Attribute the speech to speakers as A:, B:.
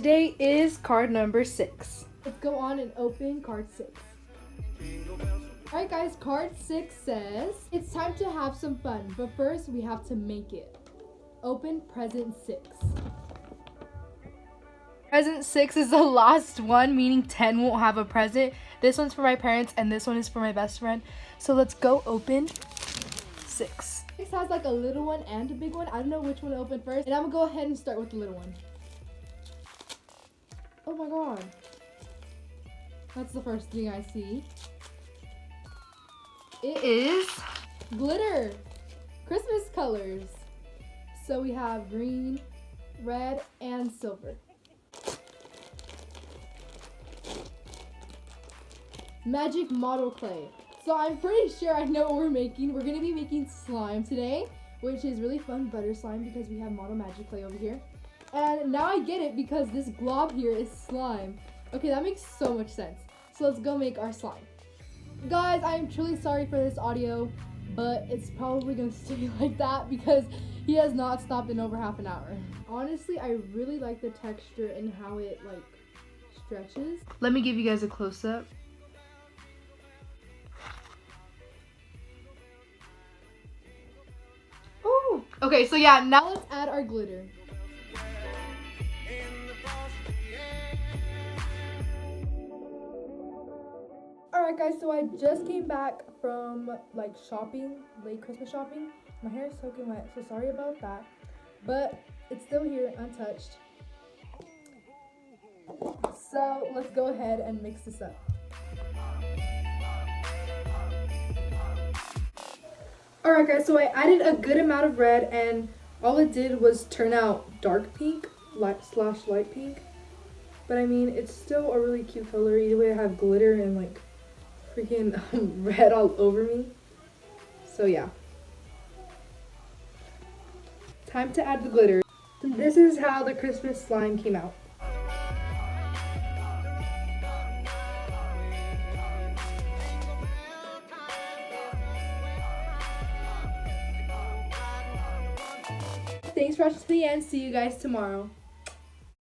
A: today is card number 6.
B: Let's go on and open card 6. Alright guys, card 6 says, it's time to have some fun, but first we have to make it. Open present 6.
A: Present 6 is the last one, meaning 10 won't have a present. This one's for my parents and this one is for my best friend. So let's go open 6.
B: 6 has like a little one and a big one. I don't know which one to open first. And I'm gonna go ahead and start with the little one. Oh my god. That's the first thing I see.
A: It is
B: glitter. Christmas colors. So we have green, red, and silver. Magic model clay. So I'm pretty sure I know what we're making. We're gonna be making slime today, which is really fun, butter slime, because we have model magic clay over here. And now I get it because this glob here is slime. Okay, that makes so much sense. So let's go make our slime. Guys, I am truly sorry for this audio, but it's probably gonna stay like that because he has not stopped in over half an hour. Honestly, I really like the texture and how it like stretches.
A: Let me give you guys a close-up.
B: Oh!
A: Okay, so yeah, now
B: Let's add our glitter. Alright guys, so I just came back from like shopping, late Christmas shopping. My hair is soaking wet, so sorry about that. But it's still here, untouched. So let's go ahead and mix this up. Alright guys, so I added a good amount of red and all it did was turn out dark pink, light pink. But I mean, it's still a really cute color. Either way, I have glitter and like freaking red all over me. So yeah. Time to add the glitter. This is how the Christmas slime came out. Thanks for watching to the end. See you guys tomorrow.